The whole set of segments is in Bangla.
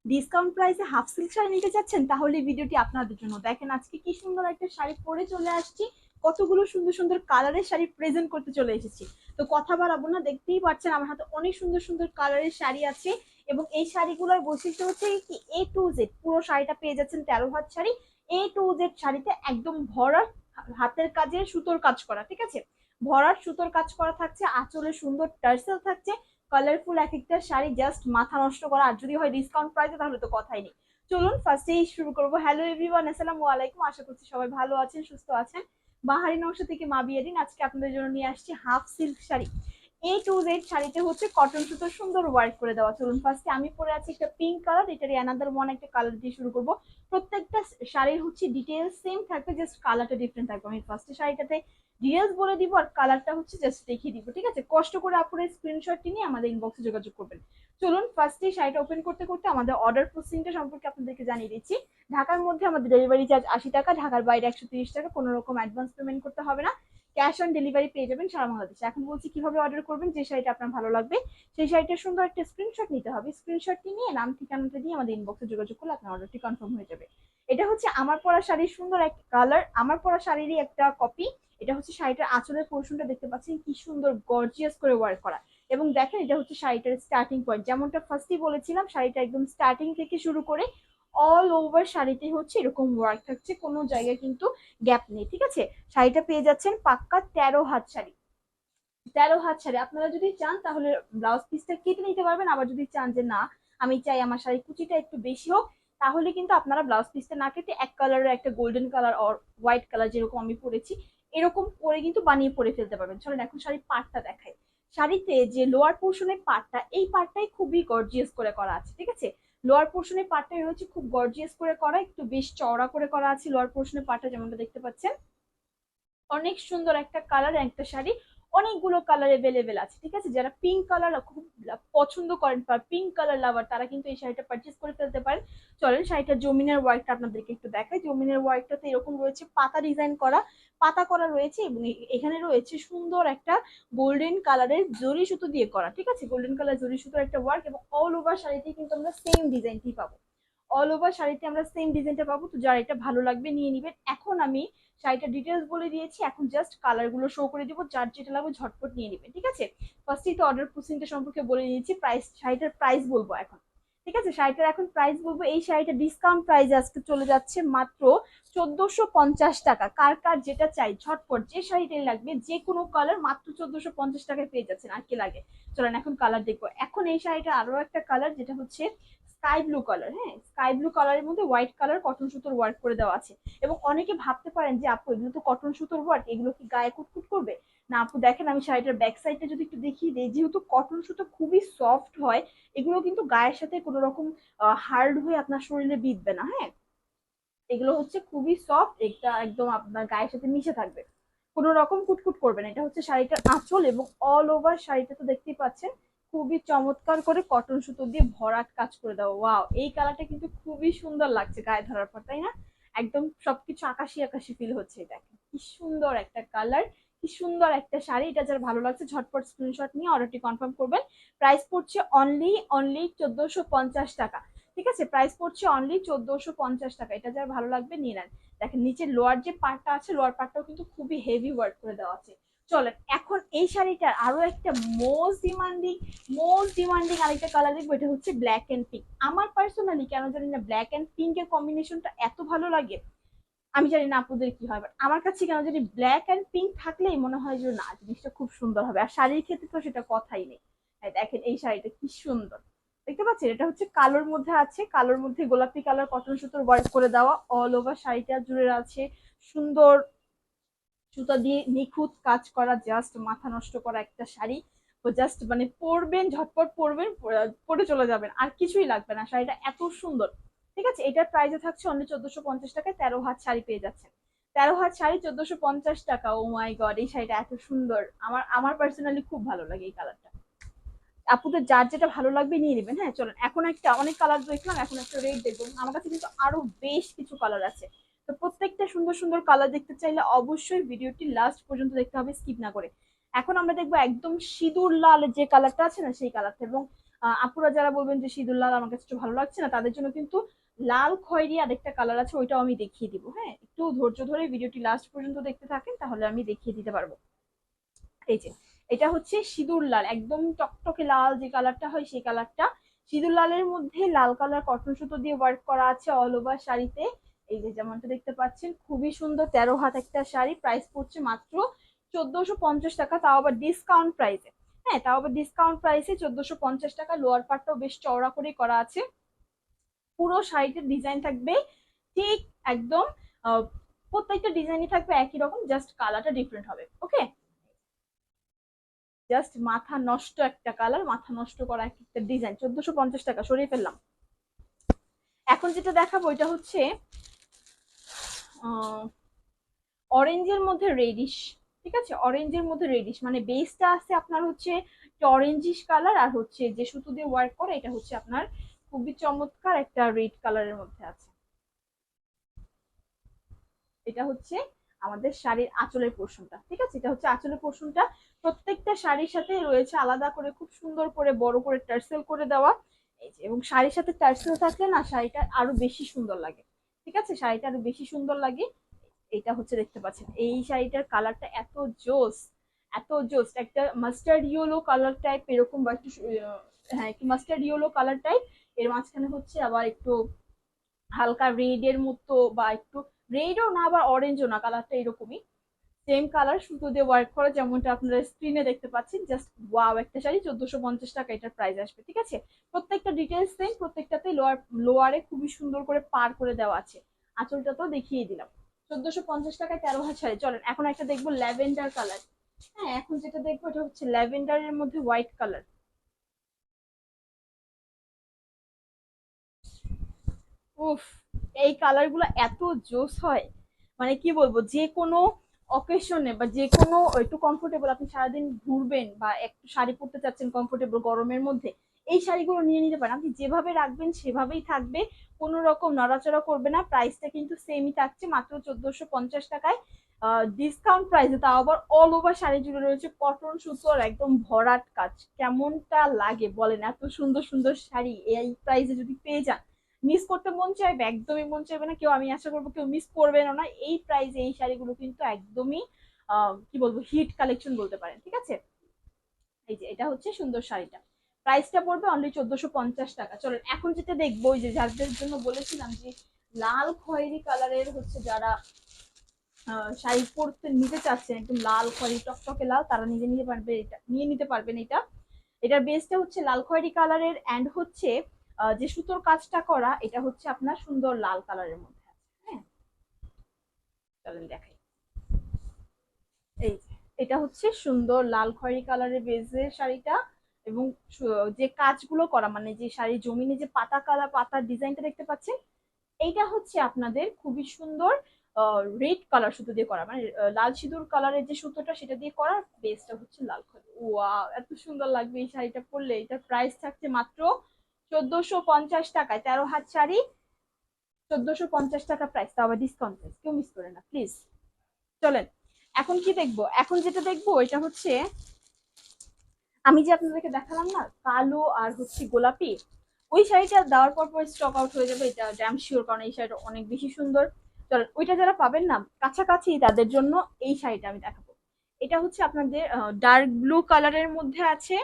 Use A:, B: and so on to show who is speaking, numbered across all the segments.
A: ডিসকাউন্ট প্রাইসে হাফ সিল্ক শাড়ি নিতে চাচ্ছেন, তাহলে ভিডিওটি আপনাদের জন্য। দেখেন আজকে কি সুন্দর একটা শাড়ি পরে চলে আসছি, কতগুলো সুন্দর সুন্দর কালারের শাড়ি প্রেজেন্ট করতে চলে এসেছি। তো কথা বাড়াবো না, দেখতেই পাচ্ছেন আমার হাতে অনেক সুন্দর সুন্দর কালারের শাড়ি আছে। এবং এই শাড়িগুলোর বৈশিষ্ট্য হচ্ছে কি, A to Z পুরো শাড়িটা পেয়ে যাচ্ছেন 13 হাত শাড়ি। A to Z শাড়িতে একদম ভরা হাতের কাজে সুতোর কাজ করা, ঠিক আছে, ভরার সুতোর কাজ করা থাকছে, আঁচলে সুন্দর টার্সেল থাকছে, কালারফুল এক একটা শাড়ি জাস্ট মাথা নষ্ট করা। আর যদি হয় ডিসকাউন্ট প্রাইসে তাহলে তো কথাই নেই। চলুন ফার্স্টেই শুরু করবো। হ্যালো এভরিওয়ান, আসসালামু আলাইকুম। আশা করছি সবাই ভালো আছেন, সুস্থ আছেন। বাহারি নকশা থেকে মা বিয়ারিন আজকে আপনাদের জন্য নিয়ে আসছি half silk sari. A to Z শাড়িতে হচ্ছে কটন সুতো সুন্দর ওয়ার্ক করে দেওয়া। চলুন ফার্স্টে আমি পরে আছি একটা পিঙ্ক কালার, এটারই অ্যানাদার ওয়ান একটা কালার দিয়ে শুরু করবো। প্রত্যেকটা শাড়ির হচ্ছে ডিটেলস সেম থাকবে, জাস্ট কালারটা ডিফারেন্ট থাকবে। আমি ফার্স্টে শাড়িটাতে ডিটেলস বলে দিব আর কালারটা হচ্ছে জাস্ট দেখিয়ে দিব, ঠিক আছে। কষ্ট করে আপনারা স্ক্রিনশটটি নিয়ে আমাদের ইনবক্সে যোগাযোগ করবেন। চলুন ফার্স্টে শাড়িটা ওপেন করতে করতে আমাদের অর্ডার প্রসেসিংটা সম্পর্কে আপনাদেরকে জানিয়ে দিচ্ছি। ঢাকার মধ্যে আমাদের ডেলিভারি চার্জ 80 টাকা, ঢাকার বাইরে 130 টাকা। কোনো রকম অ্যাডভান্স পেমেন্ট করতে হবে না, ক্যাশ অন ডেলিভারি পেয়ে যাবেন সারা বাংলাদেশে। এখন বলছি কিভাবে অর্ডার করবেন। যে শাড়িটা আপনার ভালো লাগবে সেই শাড়িটার সুন্দর একটা স্ক্রিনশট নিতে হবে। স্ক্রিনশটটি নিয়ে নাম ঠিকানাটা দিয়ে আমাদের ইনবক্সে যোগাযোগ করলে আপনার অর্ডারটি কনফার্ম হয়ে যাবে। এটা হচ্ছে আমার পরা শাড়ির সুন্দর একটা কালার, আমার পরা শাড়িরই একটা কপি। এটা হচ্ছে শাড়িটার আঁচলের পোর্শনটা, দেখতে পাচ্ছেন কি সুন্দর গর্জিয়াস করে ওয়ার্ক করা। এবং দেখেন এটা হচ্ছে শাড়িটার স্টার্টিং পয়েন্ট, যেমনটা ফার্স্টই বলেছিলাম, শাড়িটা একদম স্টার্টিং থেকে শুরু করে অল ওভার শাড়িতে হচ্ছে এরকম ওয়ার্ক থাকছে, কোনো জায়গায় কিন্তু গ্যাপ নেই, ঠিক আছে। শাড়িটা পেয়ে যাচ্ছেন পাক্কা 13 হাত শাড়ি। 13 হাত শাড়ি আপনারা যদি চান তাহলে ব্লাউজ পিসটা কেটে নিতে পারবেন। আবার যদি চান যে না, আমি চাই আমার শাড়ি কুচিটা একটু বেশি হোক, তাহলে কিন্তু আপনারা ব্লাউজ পিসটা না কেটে এক কালারের একটা golden colour or white colour, যেরকম আমি পরেছি এরকম করে কিন্তু বানিয়ে পরে ফেলতে পারবেন। চলেন এখন শাড়ির পাটটা দেখাই। শাড়িতে যে লোয়ার পোর্শনের পাটটা, এই পাটটাই খুবই গর্জিয়াস করে করা আছে, ঠিক আছে। লোয়ার পোর্শনের পাটটাই হচ্ছে খুব গর্জিয়াস করে করা, একটু বেশ চওড়া করে করা আছে লোয়ার পোর্শনের পাটটা, যেমনটা দেখতে পাচ্ছেন। অনেক সুন্দর একটা কালার, একটা শাড়ি অনেকগুলো কালার এভেলেবেল আছে, ঠিক আছে। যারা পিঙ্ক কালার খুব পছন্দ করেন বা পিঙ্ক কালার লাভার, তারা কিন্তু এই শাড়িটা পারচেস করে ফেলতে পারেন। চলেন শাড়িটার জমিনের ওয়ার্কটা আপনাদেরকে একটু দেখাই। জমিনের ওয়ার্কটাতে এরকম রয়েছে পাতা ডিজাইন করা, পাতা করা রয়েছে, এবং এখানে রয়েছে সুন্দর একটা গোল্ডেন কালারের জরি সুতো দিয়ে করা, ঠিক আছে। গোল্ডেন কালার জরি সুতোর একটা ওয়ার্ক, এবং অল ওভার শাড়িতে কিন্তু আমরা সেম ডিজাইনটি পাবো। অল ওভার শাড়িতে আমরা সেম ডিজাইনটা পাবো। তো যার এটা ভালো লাগবে নিয়ে নিবেন। এখন আমি শাড়িটা ডিটেলস বলে দিয়েছি, এখন জাস্ট কালার গুলো শো করে দিব, যার যেটা লাগবে ঝটপট নিয়ে নেবেন, ঠিক আছে। ফার্স্টেই তো অর্ডার প্রসেসিংটা সম্পর্কে বলে দিয়েছি, প্রাইস শাড়িটার প্রাইস বলবো এখন, ঠিক আছে। শাড়িটার এখন প্রাইস বলবো। এই শাড়িটা ডিসকাউন্ট প্রাইস আজকে চলে যাচ্ছে মাত্র 1450 টাকা। কার কার যেটা চাই ঝটপট, যে শাড়িটাই লাগবে যে কোনো কালার মাত্র 1450 টাকায় পেয়ে যাচ্ছেন। আর কি লাগে, চলেন এখন কালার দেখবো। এখন এই শাড়িটা আরো একটা কালার, যেটা হচ্ছে স্কাই ব্লু কালার। হ্যাঁ, স্কাই ব্লু কালারের মধ্যে হোয়াইট কালার কটন সুতোর ওয়ার্ক করে দেওয়া আছে। এবং অনেকে ভাবতে পারেন যে আপু এগুলো তো কটন সুতোর ওয়ার্ক, এগুলো কি গায়ে কুটকুট করবে? না আপু, দেখেন আমি শাড়িটার ব্যাক সাইডটা যদি একটু দেখিয়ে দিই, যেহেতু কটন সুতো খুবই সফট হয়, এগুলো কিন্তু গায়ের সাথে কোনো রকম হার্ড হয়ে আপনার শরীরে বিঁধবে না। হ্যাঁ, এগুলো হচ্ছে খুবই সফট, এটা একদম আপনার গায়ের সাথে মিশে থাকবে, কোনো রকম কুটকুট করবে না। এটা হচ্ছে শাড়িটার আঁচল, এবং অল ওভার শাড়িটা তো দেখতেই পাচ্ছেন খুবই চমৎকার করে কটন সুতো দিয়ে ভরাট কাজ করে দাও। ওয়াও, এই কালারটা কিন্তু খুবই সুন্দর লাগছে গায়ে ধরার পর, তাই না? একদম সবকিছু আকাশি আকাশি ফিল হচ্ছে। দেখেন কি সুন্দর একটা কালার, কি সুন্দর একটা শাড়ি। এটা যার ভালো লাগছে ঝটপট স্ক্রিনশট নিয়ে অর্ডারটি কনফার্ম করবেন। প্রাইস পড়ছে অনলি অনলি 1450 টাকা, ঠিক আছে। প্রাইস পড়ছে অনলি 1450 টাকা। এটা যার ভালো লাগবে নিয়ে নেন। দেখেন নিচে লোয়ার যে পার্টটা আছে, লোয়ার পার্টটাও কিন্তু খুবই হেভি ওয়ার্ক করে দেওয়া আছে। চলেন এখন এই শাড়িটার আরো একটা মোস্ট ডিমান্ডিং আরেকটা কালার দেখবো। এটা হচ্ছে ব্ল্যাক এন্ড পিঙ্ক। আমার পার্সোনালি কেন জানি না ব্ল্যাক এন্ড পিঙ্ক এর কম্বিনেশনটা এত ভালো লাগে। আমি জানি না আপনাদের কি হয়, বাট আমার কাছে কেন জানি ব্ল্যাক এন্ড পিঙ্ক থাকলেই মনে হয় যে না, জিনিসটা খুব সুন্দর হবে। আর শাড়ির ক্ষেত্রে তো সেটা কথাই নেই। দেখেন এই শাড়িটা কি সুন্দর, দেখতে পাচ্ছেন। এটা হচ্ছে কালোর মধ্যে আছে, কালোর মধ্যে গোলাপি কালার কটন সুতোর ওয়ার্ক করে দেওয়া, অল ওভার শাড়িটা জুড়ে আছে সুন্দর সুতা দিয়ে নিখুঁত কাজ করা, জাস্ট মাথা নষ্ট করা একটা শাড়ি। ও জাস্ট মানে পরবেন, ঝটপট পরবেন, পরে চলে যাবেন, আর কিছুই লাগবে না। শাড়িটা এত সুন্দর, ঠিক আছে। এটার প্রাইসে থাকছে অনলি 1450 টাকায়। 13 হাত শাড়ি পেয়ে যাচ্ছেন। 13 হাত শাড়ি 1450 টাকা। ও মাই গড, এই শাড়িটা এত সুন্দর। আমার আমার পার্সোনালি খুব ভালো লাগে এই কালারটা। আপুদের যার যেটা ভালো লাগবে নিয়ে নেবেন। হ্যাঁ চলেন এখন একটা, অনেক কালার দেখলাম, এখন একটা রেড দেখবো। আমার কাছে কিন্তু আরো বেশ কিছু কালার আছে। তো প্রত্যেকটা সুন্দর সুন্দর কালার দেখতে চাইলে অবশ্যই ভিডিওটি লাস্ট পর্যন্ত দেখতে হবে, স্কিপ না করে। এখন আমরা দেখবো একদম সিঁদুর লাল যে কালারটা আছে না, সেই কালারটা। এবং আপুরা যারা বলবেন যে সিঁদুর লাল আমার কাছে একটু ভালো লাগছে না, তাদের জন্য কিন্তু লাল খয়েরি আরেকটা কালার আছে, ওইটাও আমি দেখিয়ে দিব। হ্যাঁ, একটু ধৈর্য ধরে ভিডিওটি লাস্ট পর্যন্ত দেখতে থাকেন, তাহলে আমি দেখিয়ে দিতে পারবো। এই যে এটা হচ্ছে সিঁদুর লাল, একদম টকটকে লাল যে কালারটা হয় সেই কালারটা। সিঁদুর লালের মধ্যে লাল কালার কটন সুতো দিয়ে ওয়ার্ক করা আছে অল ওভার শাড়িতে। এই যে যেমনটা দেখতে পাচ্ছেন, খুবই সুন্দর 13 হাত একটা শাড়ি, প্রাইস পড়ছে মাত্র 1450 টাকা, তাও আবার ডিসকাউন্ট প্রাইসে। হ্যাঁ, তাও আবার ডিসকাউন্ট প্রাইসে 1450 টাকা। লোয়ার পার্টটাও বেশ চওড়া করে করা আছে। পুরো শাড়িটার ডিজাইন থাকবে ঠিক একদম প্রত্যেকটা ডিজাইনই থাকবে একই রকম, জাস্ট কালারটা ডিফারেন্ট হবে। ওকে, জাস্ট মাথা নষ্ট একটা কালার, মাথা নষ্ট করা একটা ডিজাইন। 1450 টাকা, সরিয়ে ফেললাম। এখন যেটা দেখাবো এটা হচ্ছে অরেঞ্জের মধ্যে রেডিশ। ঠিক আছে, অরেঞ্জের মধ্যে রেডিশ, মানে বেসটা আছে আপনার হচ্ছে অরেঞ্জিশ কালার, আর হচ্ছে যে সুতো দিয়ে ওয়ার্ক করে এটা হচ্ছে আপনার খুবই চমৎকার একটা রেড কালারের মধ্যে আছে। এটা হচ্ছে আমাদের শাড়ির আঁচলের পোর্শনটা। ঠিক আছে, এটা হচ্ছে আঁচলের পোর্শনটা। প্রত্যেকটা শাড়ির সাথে রয়েছে আলাদা করে খুব সুন্দর করে বড় করে টার্সেল করে দেওয়া। এই যে, এবং শাড়ির সাথে টার্সেল থাকলে না শাড়িটা আরো বেশি সুন্দর লাগে। ঠিক আছে, শাড়িটা আরো বেশি সুন্দর লাগে। এটা হচ্ছে দেখতে পাচ্ছেন এই শাড়িটার কালারটা এত জোস, এত জোস, একটা মাস্টার্ড ইয়েলো কালার টাইপ এরকম, বা একটু হ্যাঁ একটু মাস্টার্ড ইয়েলো কালার টাইপ, এর মাঝখানে হচ্ছে আবার একটু হালকা রেড এর মতো, বা একটু রেডও না আবার অরেঞ্জও না, কালারটা এরকমই সেম কালার সুতো দিয়ে ওয়ার্ক করা, যেমনটা আপনারা স্ক্রিনে দেখতে পাচ্ছেন। জাস্ট ওয়াও একটা শাড়ি, 1450 টাকা এটার প্রাইস আসবে। ঠিক আছে, প্রত্যেকটা ডিটেলস সেম, প্রত্যেকটাতে লোয়ারে খুবই সুন্দর করে পার করে দেওয়া আছে। আঁচলটা তো দেখিয়ে দিলাম। 1450 টাকায় 13 হাত শাড়ি। চলেন এখন একটা দেখবো ল্যাভেন্ডার কালার। হ্যাঁ, এখন যেটা দেখবো এটা হচ্ছে ল্যাভেন্ডারের মধ্যে হোয়াইট কালার। উফ, এই কালার গুলো এত জোস হয়, মানে কি বলবো, যে কোনো অকেশনে বা যে কোনো একটু কমফোর্টেবল, আপনি সারাদিন ঘুরবেন বা একটু শাড়ি পরতে চাচ্ছেন কমফোর্টেবল গরমের মধ্যে, এই শাড়িগুলো নিয়ে নিতে পারেন। আপনি যেভাবে রাখবেন সেভাবেই থাকবে, কোনো রকম নড়াচড়া করবে না। প্রাইসটা কিন্তু সেমই থাকছে, মাত্র 1450 টাকায়। ডিসকাউন্ট প্রাইসে, তাও আবার অল ওভার শাড়ি জুড়ে রয়েছে কটন সুতোর একদম ভরাট কাজ। কেমনটা লাগে বলেন, এত সুন্দর সুন্দর শাড়ি এই প্রাইসে যদি পেয়ে যান, মিস করতে মন চাইবে? একদমই মন চাইবে না কেউ, আমি আশা করবো কেউ মিস করবে না। এই প্রাইসে এই শাড়িগুলো কিন্তু একদমই কি বলবো, হিট কালেকশন বলতে পারেন। ঠিক আছে, এই যে এটা হচ্ছে সুন্দর শাড়িটা, প্রাইসটা পড়বে অনলি 1450 টাকা। চলেন এখন যেটা দেখবো, ওই যে যাদের জন্য বলেছিলাম যে লাল খয়েরি কালারের হচ্ছে যারা শাড়ি পরতে নিতে চাচ্ছেন, একদম লাল খয়েরি টকটকে লাল, তারা নিজে নিতে পারবে, এটা নিয়ে নিতে পারবেন। এটা এটার বেসটা হচ্ছে লাল খয়েরি কালারের, এন্ড হচ্ছে যে সুতোর কাজটা করা এটা হচ্ছে আপনার সুন্দর লাল কালারের মধ্যে আছে। হ্যাঁ, চলেন দেখাই। এই যে, এটা হচ্ছে সুন্দর লাল খয়েরি কালারের বেজের শাড়িটা, এবং যে কাজগুলো করা, মানে যে শাড়ির জমিনে যে পাতা কালার পাতার ডিজাইনটা দেখতে পাচ্ছেন, এইটা হচ্ছে আপনাদের খুবই সুন্দর রেড কালার সুতো দিয়ে করা, মানে লাল সিঁদুর কালারের যে সুতোটা সেটা দিয়ে করা, বেসটা হচ্ছে লাল খয়েরি। ওয়াও, এত সুন্দর লাগবে এই শাড়িটা পরলে। এটার প্রাইস থাকছে মাত্র 1450 টাকায়। 13 হাত শাড়ি, 1450 টাকা প্রাইস, তাও আবার ডিসকাউন্ট প্রাইস, কেউ মিস করে না প্লিজ। চলেন এখন কি দেখবো, এখন যেটা দেখবো এটা হচ্ছে আমি যে আপনাদেরকে দেখালাম না কালো আর হচ্ছে গোলাপি, ওই শাড়িটা দেওয়ার পর পর স্টক আউট হয়ে যাবে, এটা ড্যাম শিওর, কারণ এই শাড়িটা অনেক বেশি সুন্দর। চলেন ওইটা যারা পাবেন না কাছাকাছি, তাদের জন্য এই শাড়িটা আমি দেখাবো। এটা হচ্ছে আপনাদের ডার্ক ব্লু কালারের মধ্যে আছে,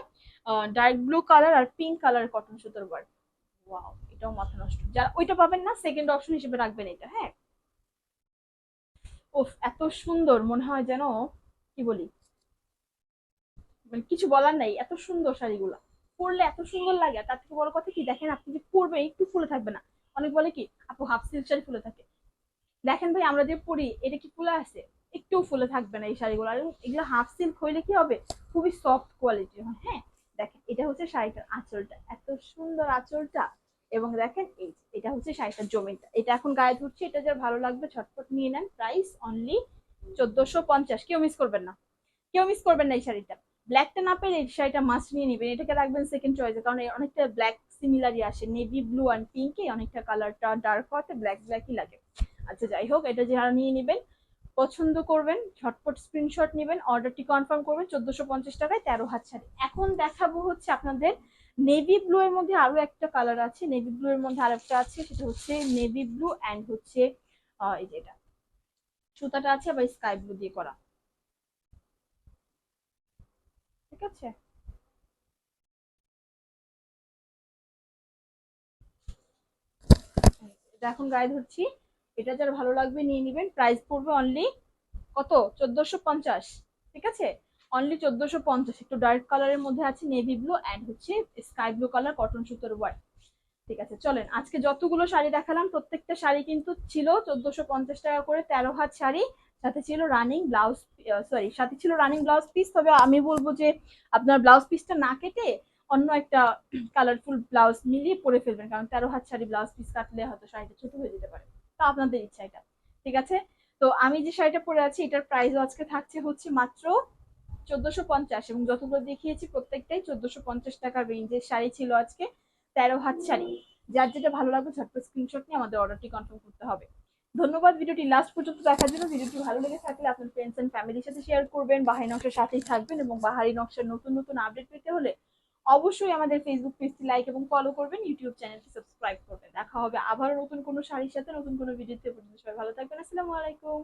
A: ডার্ক ব্লু কালার আর পিঙ্ক কালার কটন সুতোর ওয়ার্ক। ওয়াও, এটাও মাথা নষ্ট। যারা ওইটা পাবেন না, সেকেন্ড অপশন হিসেবে রাখবেন এটা। হ্যাঁ, ওফ, এত সুন্দর, মনে হয় যেন কি বলি, মানে কিছু বলার নাই, এত সুন্দর শাড়িগুলো পরলে এত সুন্দর লাগে। আর তার থেকে বড় কথা কি, দেখেন আপনি যে পরবেন একটু ফুলে থাকবে না। অনেক বলে কি আপু হাফ সিল্ক শাড়ি ফুলে থাকে, দেখেন ভাই আমরা যে পরি এটা কি ফুলে আছে? একটু ফুলে থাকবে না এই শাড়িগুলো। আর এগুলো হাফ সিল্ক হইলে কি হবে, খুবই সফট কোয়ালিটির হয়। হ্যাঁ, দেখেন এটা হচ্ছে শাড়িটার আঁচলটা, এত সুন্দর আঁচলটা। এবং দেখেন এই এটা হচ্ছে শাড়িটার জমিনটা, এটা এখন গায়ে ধরছে। এটা যার ভালো লাগবে ঝটপট নিয়ে নেন, প্রাইস অনলি 1450। কেউ মিস করবেন না, কেউ মিস করবেন না এই শাড়িটা। ব্ল্যাকটা না পেলে এই শাড়িটা মাস্ট নিয়ে নেবেন, এটাকে রাখবেন সেকেন্ড চয়েসে, কারণ অনেকটা ব্ল্যাক সিমিলারই আসে, নেভি ব্লু অ্যান্ড পিঙ্কে অনেকটা কালারটা ডার্ক হওয়াতে ব্ল্যাক ব্ল্যাকই লাগে। আচ্ছা যাই হোক, এটা যারা নিয়ে নেবেন পছন্দ করবেন ঝটপট স্ক্রিনশট নেবেন, অর্ডারটি কনফার্ম করবেন। 1450 টাকায় 13 হাত শাড়ি। এখন দেখাবো হচ্ছে আপনাদের নেভি ব্লু এর মধ্যে আরো একটা কালার আছে, নেভি ব্লু এর মধ্যে আরেকটা আছে, সেটা হচ্ছে নেভি ব্লু অ্যান্ড হচ্ছে এই যেটা সুতাটা আছে আবার স্কাই ব্লু দিয়ে করা। ঠিক আছে, এটা এখন গায়ে ধরছি। এটা যার ভালো লাগবে নিয়ে নিবেন। প্রাইস পড়বে অনলি কত, 1450। ঠিক আছে, অনলি 1450। একটু ডার্ক কালারের মধ্যে আছে নেভি ব্লু অ্যান্ড হচ্ছে স্কাই ব্লু কালার কটন সুতোর ওয়ার্ক। ঠিক আছে, চলেন আজকে যতগুলো শাড়ি দেখালাম প্রত্যেকটা শাড়ি কিন্তু ছিল 1450 টাকা করে, 13 হাত শাড়ি, সাথে ছিল রানিং ব্লাউজ, সরি সাথে ছিল রানিং ব্লাউজ পিস। তবে আমি বলবো যে আপনার ব্লাউজ পিসটা না কেটে অন্য একটা কালারফুল ব্লাউজ মিলিয়ে পরে ফেলবেন, কারণ 13 হাত শাড়ি ব্লাউজ পিস কাটলে হয়তো শাড়িটা ছোট হয়ে যেতে পারে। তো আপনাদের ইচ্ছা এটা। ঠিক আছে, তো আমি যে শাড়িটা পরে আছি এটার প্রাইসও আজকে থাকছে হচ্ছে মাত্র 1450, এবং যতগুলো দেখিয়েছি প্রত্যেকটাই 1450 টাকার রেঞ্জের শাড়ি ছিল আজকে, 13 হাত শাড়ি। যার যেটা ভালো লাগবে ঝটপট স্ক্রিনশট নিয়ে আমাদের অর্ডারটি কনফার্ম করতে হবে। ধন্যবাদ ভিডিওটি লাস্ট পর্যন্ত দেখার জন্য। ভিডিওটি ভালো লেগে থাকলে আপনার ফ্রেন্ডস এন্ড ফ্যামিলির সাথে শেয়ার করবেন। বাহারি নকশার সাথেই থাকবেন, এবং বাহারি নকশার নতুন নতুন আপডেট পেতে হলে অবশ্যই আমাদের ফেসবুক পেজটি লাইক এবং ফলো করবেন, ইউটিউব চ্যানেলটি সাবস্ক্রাইব করবেন। দেখা হবে আবারও নতুন কোনো শাড়ির সাথে নতুন কোনো ভিডিওতে। পর্যন্ত সবাই ভালো থাকবেন। আসসালামু আলাইকুম।